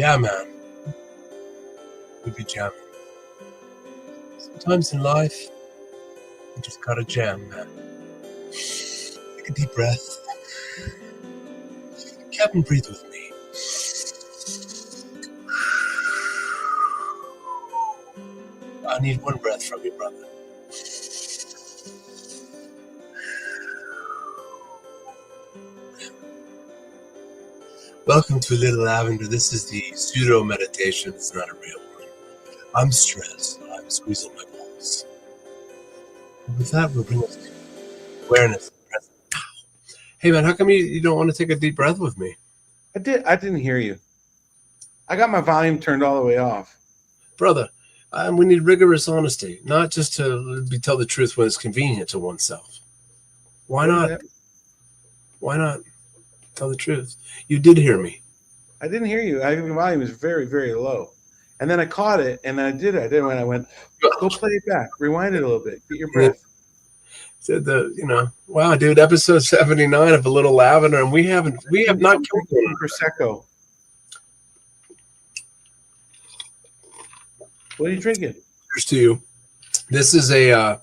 Yeah, man. We'd be jamming. Sometimes in life, you just gotta jam, man. Take a deep breath. Captain, breathe with me. I need one breath from you, brother. Welcome to Little Lavender. This is the pseudo meditation. It's not a real one. I'm stressed. I'm squeezing my balls. And with that, we'll bring us to awareness and present. Hey, man, how come you don't want to take a deep breath with me? I didn't hear you. I got my volume turned all the way off. Brother, we need rigorous honesty, not just to tell the truth when it's convenient to oneself. Why not? Why not tell the truth? You did hear me. I didn't hear you. My volume is very, very low. And then I caught it, and I did it. When I went, go play it back. Rewind it a little bit. Get your breath. Said wow, dude, episode 79 of A Little Lavender, and we have not killed one. Prosecco. What are you drinking? Cheers to you. This is a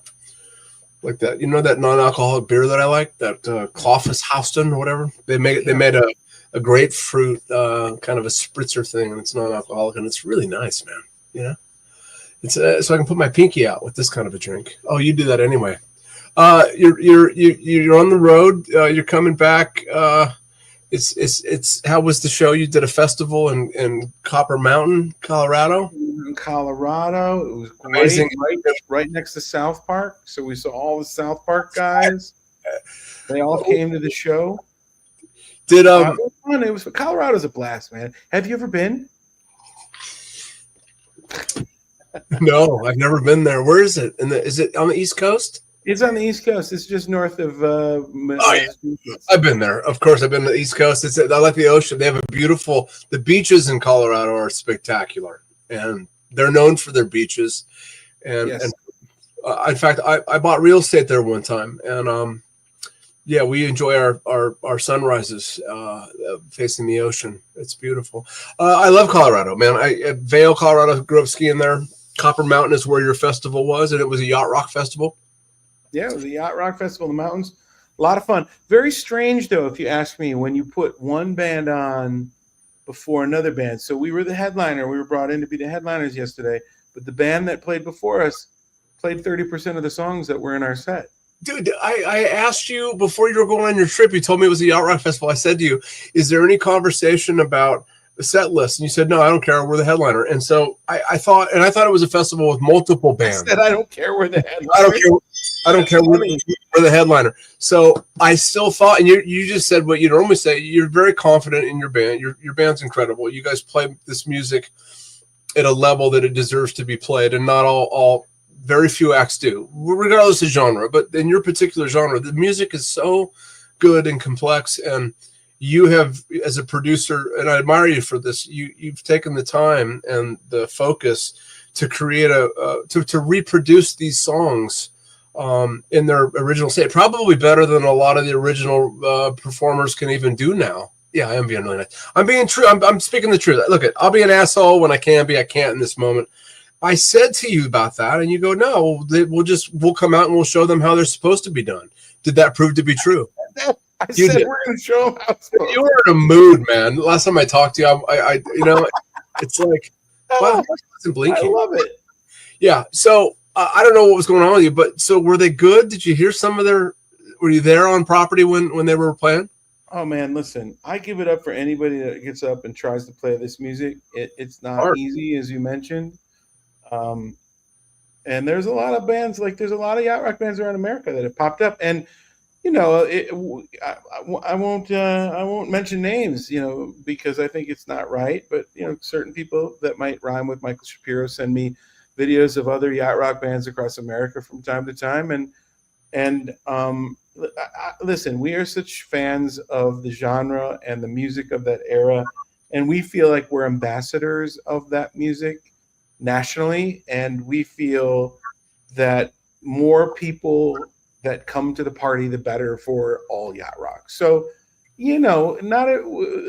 like that, that non-alcoholic beer that I like, that Clofus Houston or whatever. They made a grapefruit kind of a spritzer thing, and it's non-alcoholic, and it's really nice, man. It's so I can put my pinky out with this kind of a drink. Oh, you do that anyway. You're on the road. You're coming back. It's how was the show? You did a festival in Copper Mountain, Colorado. In Colorado, it was great. Amazing. Right next to South Park. So we saw all the South Park guys. They all came to the show. Did it was fun. It was Colorado's a blast, man. Have you ever been? No, I've never been there. Where is it? Is it on the East Coast? It's on the East Coast. It's just north of. I've been there. Of course, I've been to the East Coast. I like the ocean. They have the beaches in Colorado are spectacular, and they're known for their beaches. And, yes. In fact, I bought real estate there one time, and we enjoy our sunrises facing the ocean. It's beautiful. I love Colorado, man. Vail, Colorado, grew up skiing there. Copper Mountain is where your festival was, and it was a yacht rock festival. Yeah, it was a yacht rock festival in the mountains. A lot of fun. Very strange, though, if you ask me, when you put one band on before another band. So we were the headliner. We were brought in to be the headliners yesterday. But the band that played before us played 30% of the songs that were in our set. Dude, I asked you before you were going on your trip. You told me it was a yacht rock festival. I said to you, is there any conversation about the set list? And you said, no, I don't care. We're the headliner. And so I thought it was a festival with multiple bands. I said, I don't care. We're the headliner. I don't care. We're the headliner. So I still thought, and you just said what you normally say. You're very confident in your band. Your band's incredible. You guys play this music at a level that it deserves to be played, and not all very few acts do, regardless of genre. But in your particular genre, the music is so good and complex, and you have, as a producer, and I admire you for this, you've taken the time and the focus to create to reproduce these songs in their original state, probably better than a lot of the original performers can even do now. Yeah, I am being really nice. I'm being true. I'm speaking the truth. Look, I'll be an asshole when I can be. I can't in this moment. I said to you about that, and you go, no, we'll come out and we'll show them how they're supposed to be done. Did that prove to be true? I said we're going to show them how it's You were in a mood, man. Last time I talked to you, I it's like, wow, I wasn't blinking. I love it. Yeah. So I don't know what was going on with you, but so were they good? Did you hear some of were you there on property when they were playing? Oh, man, listen, I give it up for anybody that gets up and tries to play this music. It's not easy, as you mentioned. And there's a lot of bands, there's a lot of yacht rock bands around America that have popped up. And, I won't mention names, because I think it's not right. But, certain people that might rhyme with Michael Shapiro send me videos of other yacht rock bands across America from time to time. And listen, we are such fans of the genre and the music of that era, and we feel like we're ambassadors of that music nationally, and we feel that more people that come to the party, the better for all yacht rock. So not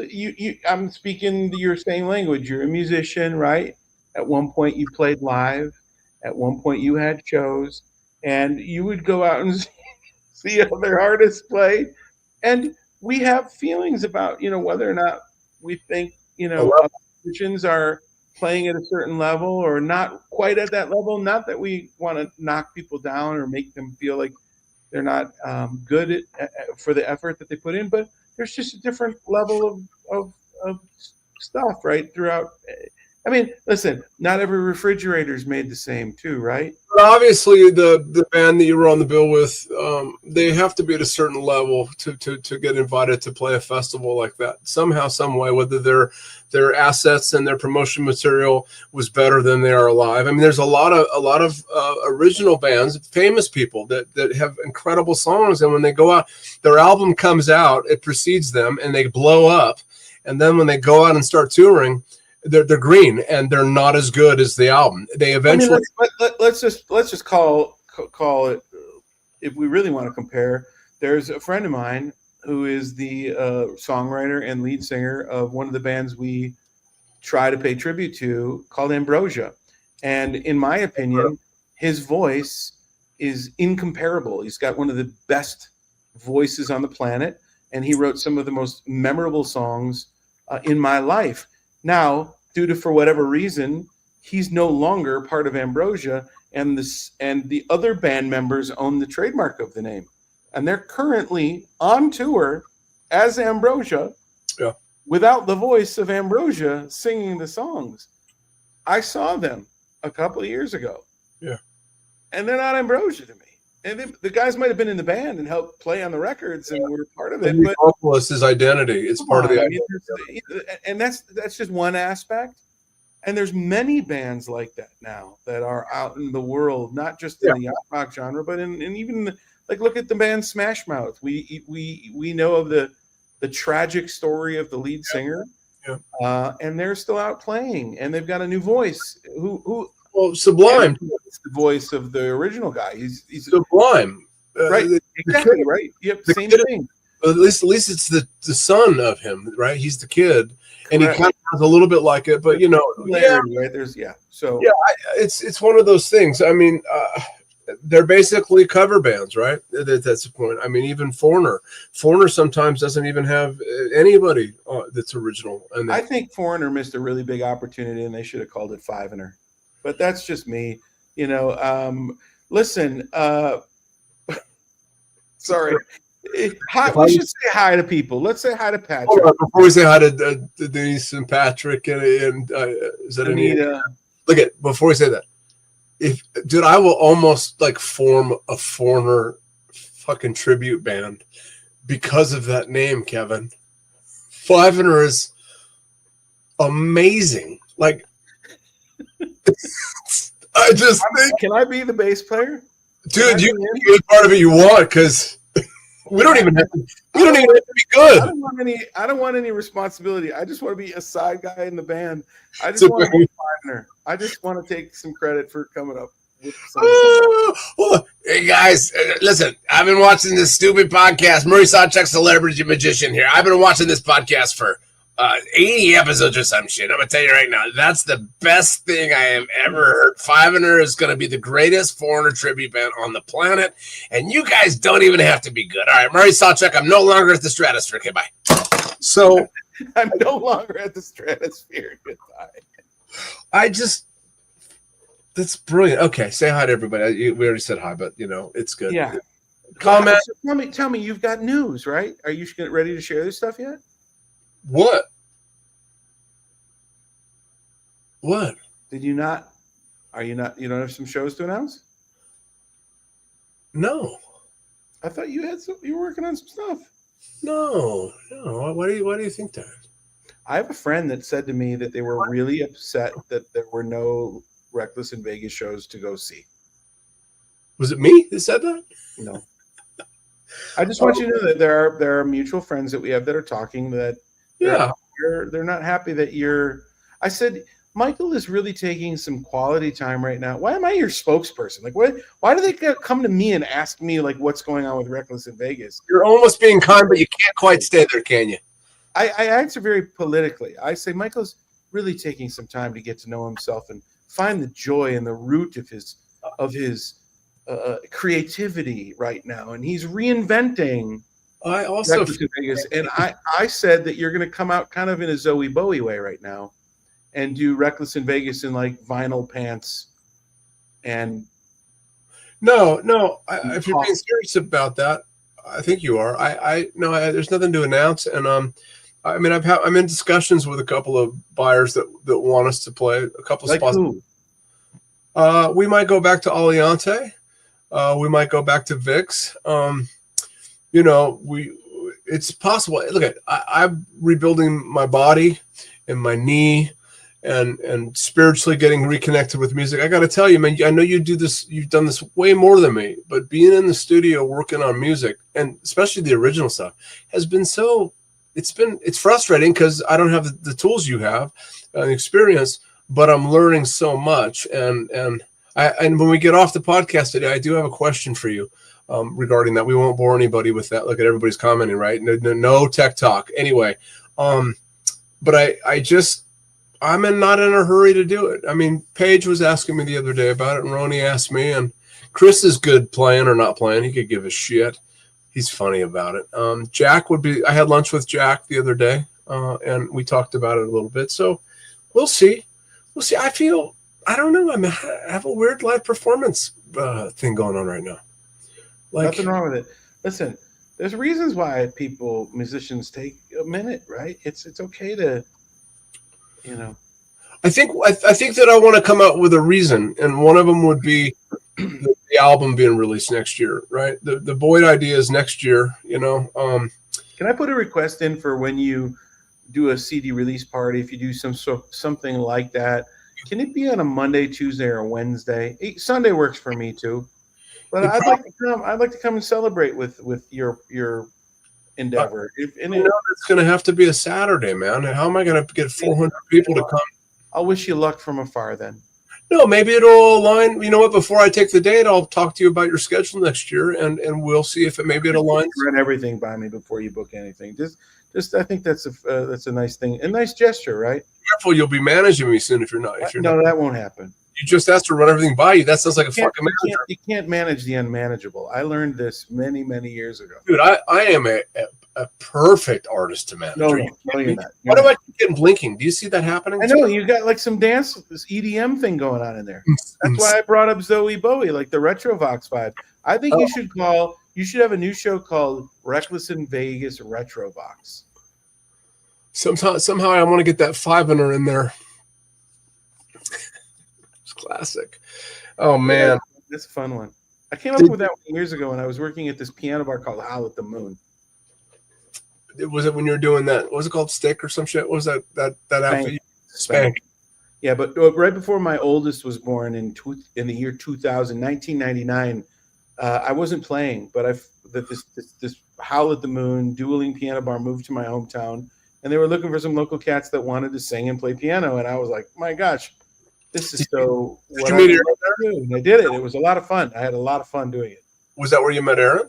you. I'm speaking your same language. You're a musician, right? At one point, you played live. At one point, you had shows, and you would go out and see other artists play. And we have feelings about, whether or not we think, other musicians are playing at a certain level or not quite at that level. Not that we want to knock people down or make them feel like they're not good for the effort that they put in, but there's just a different level of stuff right throughout. I mean, listen, not every refrigerator is made the same, too, right? But obviously, the band that you were on the bill with, they have to be at a certain level to get invited to play a festival like that. Somehow, some way, whether their assets and their promotion material was better than they are live. I mean, there's a lot of original bands, famous people that have incredible songs, and when they go out, their album comes out, it precedes them, and they blow up. And then when they go out and start touring, they're green and they're not as good as the album. They eventually. I mean, let's just call it. If we really want to compare, there's a friend of mine who is the songwriter and lead singer of one of the bands we try to pay tribute to, called Ambrosia. And in my opinion, his voice is incomparable. He's got one of the best voices on the planet, and he wrote some of the most memorable songs in my life. Now, for whatever reason, he's no longer part of Ambrosia, and the other band members own the trademark of the name, and they're currently on tour as Ambrosia, without the voice of Ambrosia singing the songs. I saw them a couple of years ago, and they're not Ambrosia to me. And the guys might have been in the band and helped play on the records and were part of it. But vocalist, his identity. It's part of the identity. And that's just one aspect. And there's many bands like that now that are out in the world, not just in the yacht rock genre, but in even look at the band Smash Mouth. We know of the tragic story of the lead singer, and they're still out playing, and they've got a new voice. Well, Sublime. It's the voice of the original guy. He's Sublime. Right. Exactly. Right. Yep. Same thing. At least it's the son of him, right? He's the kid, and he kind of has a little bit like it, but right? It's one of those things. I mean, they're basically cover bands, right? That's the point. I mean, even Foreigner sometimes doesn't even have anybody that's original. And I think Foreigner missed a really big opportunity, and they should have called it Fivener. But that's just me, listen, sorry. We should say hi to people. Let's say hi to Patrick. Hold on, before we say hi to Denise and Patrick and is that Anita? Before we say that, I will almost form a Foreigner fucking tribute band because of that name, Kevin. Fivener is amazing. I just think. Can I be the bass player? Dude, you can be part of it you want, because we don't even have to be good. I don't want any responsibility. I just want to be a side guy in the band. I just want to be a partner. I just want to take some credit for coming up with well, hey guys, listen, I've been watching this stupid podcast. Murray Sawchuk, Celebrity Magician here. I've been watching this podcast for 80 episodes or some shit. I'm going to tell you right now, that's the best thing I have ever heard. Fivener is going to be the greatest Foreigner tribute band on the planet, and you guys don't even have to be good. All right, Murray Sawchuk, I'm no longer at the Stratosphere. Okay, bye. So I'm no longer at the Stratosphere. Goodbye. That's brilliant. Okay, say hi to everybody. We already said hi, but it's good. Yeah. Comment. So tell me, you've got news, right? Are you ready to share this stuff yet? What? Did you not? Are you not? You don't have some shows to announce? No. I thought you had you were working on some stuff. No. Why do you think that? I have a friend that said to me that they were really upset that there were no Reckless in Vegas shows to go see. Was it me that said that? No. I just want you to know that there are mutual friends that we have that are talking that they're not happy that you're. I said, Michael is really taking some quality time right now. Why am I your spokesperson? Like, what? Why do they come to me and ask me like what's going on with Reckless in Vegas? You're almost being kind, but you can't quite stay there, can you? I answer very politically. I say Michael's really taking some time to get to know himself and find the joy and the root of his creativity right now, and he's reinventing. I also Reckless in Vegas, and I said that you're going to come out kind of in a Zoe Bowie way right now, and do Reckless in Vegas in like vinyl pants, and no. If you're being serious about that, I think you are. There's nothing to announce, and I mean, I'm in discussions with a couple of buyers that want us to play a couple like spots. who? We might go back to Aliante. We might go back to Vix. It's possible. Look, I'm rebuilding my body and my knee, and spiritually getting reconnected with music. I got to tell you, man, I know you do this. You've done this way more than me, but being in the studio working on music, and especially the original stuff, has been so. It's frustrating because I don't have the tools you have, experience, but I'm learning so much. And when we get off the podcast today, I do have a question for you regarding that. We won't bore anybody with that. Look at everybody's commenting, right? No tech talk. Anyway, but I'm not in a hurry to do it. I mean, Paige was asking me the other day about it, and Ronnie asked me, and Chris is good playing or not playing. He could give a shit. He's funny about it. Jack would be. I had lunch with Jack the other day, and we talked about it a little bit. So we'll see. I don't know. I have a weird live performance thing going on right now. Nothing wrong with it. Listen, there's reasons why musicians take a minute, right? It's okay to, I think that I want to come out with a reason, and one of them would be the album being released next year, right? The Boyd idea is next year, Can I put a request in for when you do a CD release party? If you do something like that, can it be on a Monday, Tuesday, or Wednesday? Sunday works for me too. But I'd like to come and celebrate with your endeavor. It's going to have to be a Saturday, man. How am I going to get 400 people to come? I'll wish you luck from afar then. No, maybe it'll align. You know what? Before I take the date, I'll talk to you about your schedule next year, and we'll see if maybe it aligns. Run everything by me before you book anything. Just I think that's a nice thing, a nice gesture, right? Careful, you'll be managing me soon if you're not. No, that won't happen. You just asked to run everything by you. That sounds like a fucking manager. You can't manage the unmanageable. I learned this many, many years ago. Dude, I am a perfect artist to manage. No, you're not. Why do I keep getting blinking? Do you see that happening? I know you got like some this EDM thing going on in there. That's why I brought up Zoe Bowie, like the Retrovox vibe. I think you should have a new show called Reckless in Vegas Retrovox. Somehow I want to get that 5-inner in there. It's classic. Oh man, that's a fun one. I came up with that one years ago when I was working at this piano bar called Howl at the Moon. Was it when you were doing that? What was it called? Stick or some shit? What was that outfit? Spank. Yeah, but right before my oldest was born in the year 2000, 1999, I wasn't playing, but this Howl at the Moon dueling piano bar moved to my hometown, and they were looking for some local cats that wanted to sing and play piano, and I was like, my gosh, this is so. Did you meet Aaron? And I did it. It was a lot of fun. I had a lot of fun doing it. Was that where you met Aaron?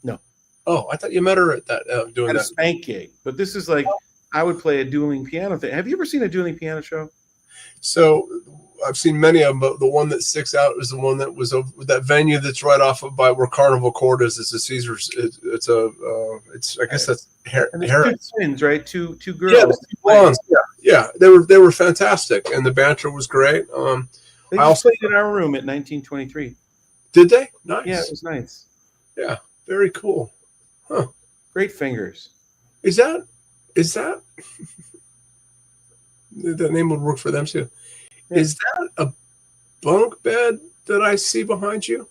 No. Oh, I thought you met her at that doing that. A spank gig, but this is like I would play a dueling piano thing. Have you ever seen a dueling piano show? So I've seen many of them, but the one that sticks out is the one that was over that venue that's right off of by where Carnival Court is. It's a Caesars. I guess that's Harris. Two twins, right? Two girls. Yeah, two blondes. Yeah. They were fantastic, and the banter was great. They just played in our room at 1923. Did they? Nice. Yeah, it was nice. Yeah, very cool. Huh. Great fingers. Is that that name would work for them too? Yeah. Is that a bunk bed that I see behind you?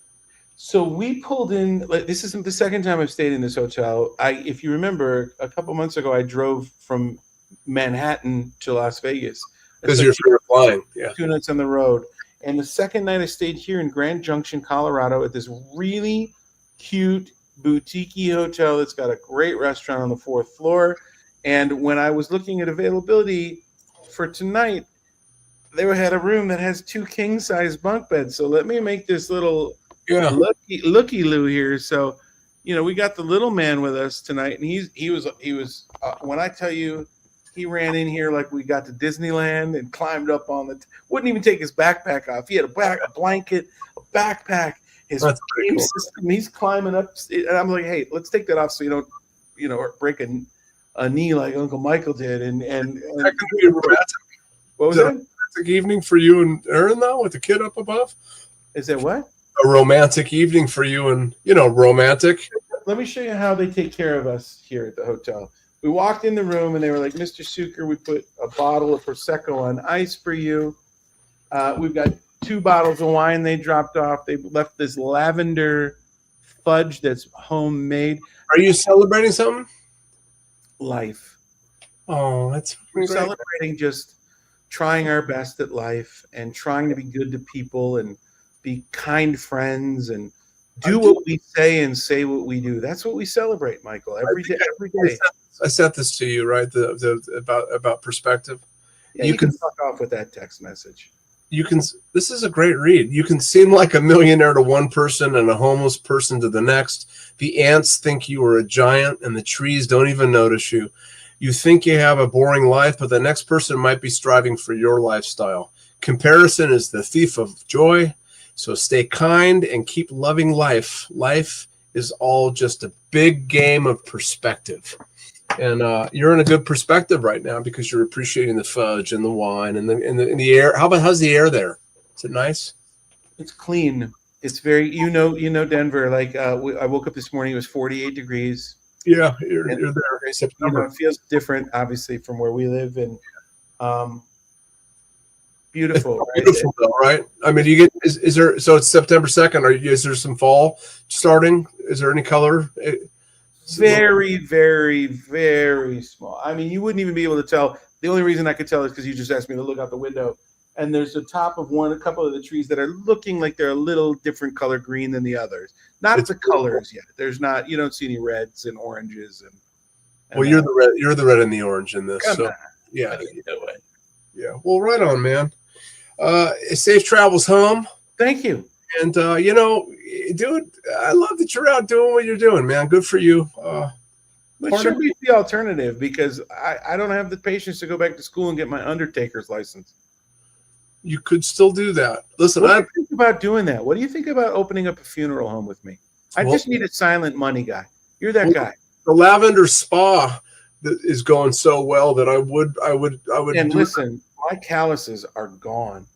So we pulled in. Like, this isn't the second time I've stayed in this hotel. If you remember, a couple months ago, I drove from Manhattan to Las Vegas because you're flying. Yeah, 2 nights on the road. And the second night I stayed here in Grand Junction, Colorado, at this really cute boutique hotel that's got a great restaurant on the 4th floor. And when I was looking at availability for tonight, they had a room that has 2 king size bunk beds. So let me make this little Yeah. looky loo here. So, we got the little man with us tonight, and he was when I tell you, he ran in here like we got to Disneyland and climbed up on wouldn't even take his backpack off. He had a blanket, a backpack, his game system. He's climbing up, and I'm like, hey, let's take that off so you don't, break a knee like Uncle Michael did. And that could be romantic. What was that? A romantic evening for you and Aaron, though, with the kid up above. Is that what? A romantic evening for you and romantic. Let me show you how they take care of us here at the hotel. We walked in the room and they were like, Mr. Suker, we put a bottle of Prosecco on ice for you. We've got 2 bottles of wine they dropped off. They left this lavender fudge that's homemade. Are you celebrating something? Life. Oh, that's We're celebrating just trying our best at life and trying to be good to people and be kind friends and do what we say and say what we do. That's what we celebrate, Michael, every day. I sent this to you, right? About perspective. Yeah, you can fuck off with that text message. This is a great read. You can seem like a millionaire to one person and a homeless person to the next. The ants think you are a giant and the trees don't even notice you. You think you have a boring life, but the next person might be striving for your lifestyle. Comparison is the thief of joy. So stay kind and keep loving life. Life is all just a big game of perspective. And you're in a good perspective right now because you're appreciating the fudge and the wine and the air. How's the air there? Is it nice? It's clean. It's very, Denver. Like I woke up this morning, it was 48 degrees. Yeah, you're there in September. It feels different, obviously, from where we live. And beautiful, right? Beautiful though, right? I mean, is there? So it's September 2nd. Is there some fall starting? Is there any color? Very, very, very small. I mean, you wouldn't even be able to tell. The only reason I could tell is because you just asked me to look out the window, and there's the top of a couple of the trees that are looking like they're a little different color green than the others. Not the colors yet. There's not. You don't see any reds and oranges and well, you're the red. You're the red and the orange in this. Come on. Yeah. Yeah. Well, right on, man. Safe travels home. Thank you. And dude, I love that you're out doing what you're doing, man. Good for you. But should be the alternative because I don't have the patience to go back to school and get my undertaker's license. You could still do that. Listen, what do you think about doing that? What do you think about opening up a funeral home with me? I just need a silent money guy. You're that guy. The Lavender Spa that is going so well that I would. And listen, my calluses are gone.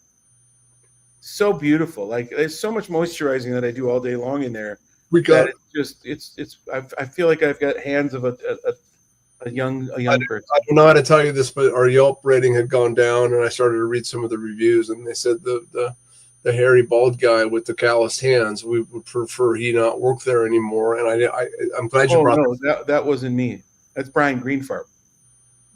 So beautiful. Like there's so much moisturizing that I do all day long in there. I feel like I've got hands of a young person. I don't know how to tell you this, but our Yelp rating had gone down, and I started to read some of the reviews, and they said the hairy bald guy with the calloused hands, we would prefer he not work there anymore. And I'm glad you brought that wasn't me. That's Brian Greenfarb.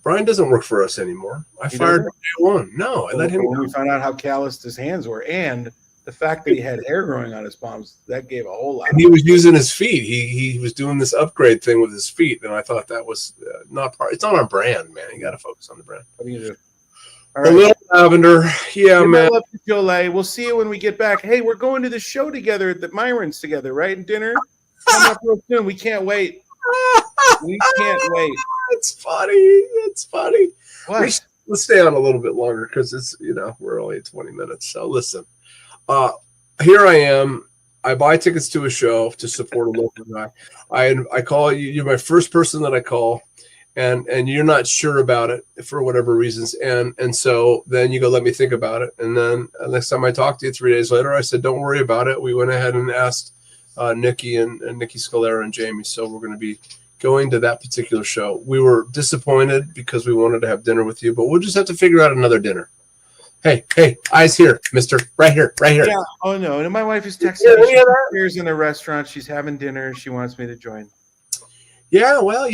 Brian doesn't work for us anymore. I fired him day one. No, I let him go. We found out how calloused his hands were, and the fact that he had hair growing on his palms, that gave a whole lot. And he was using his feet. He was doing this upgrade thing with his feet, and I thought that was not part. It's not our brand, man. You got to focus on the brand. What do you do? All right. Little Lavender, yeah, man. Love you, Jolie. We'll see you when we get back. Hey, we're going to the show together at the Myrons together, right? And dinner coming up real soon. We can't wait. We can't wait. It's funny. It's funny. What? Let's stay on a little bit longer because it's we're only at 20 minutes. So listen, here I am. I buy tickets to a show to support a local guy. I call you. You're my first person that I call, and you're not sure about it for whatever reasons. And so then you go, let me think about it. And then next time I talked to you 3 days later, I said, don't worry about it. We went ahead and asked Nikki and Nikki Scalera and Jamie. So we're going to be going to that particular show. We were disappointed because we wanted to have dinner with you, but we'll just have to figure out another dinner. Hey, eyes here, mister. Right here. Yeah. Oh, no. And my wife is texting me. She's upstairs in a restaurant. She's having dinner. She wants me to join. Yeah, well,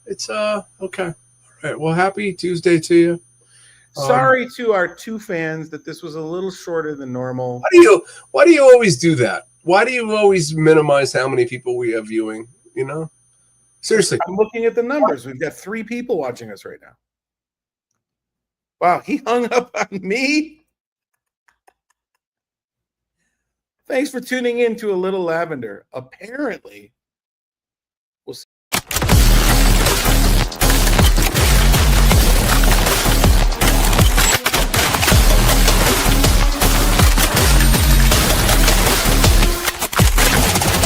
it's okay. All right. Well, happy Tuesday to you. Sorry to our 2 fans that this was a little shorter than normal. Why do you always do that? Why do you always minimize how many people we have viewing, Seriously. I'm looking at the numbers. We've got 3 people watching us right now. Wow, he hung up on me. Thanks for tuning in to A Little Lavender. Apparently, we'll see.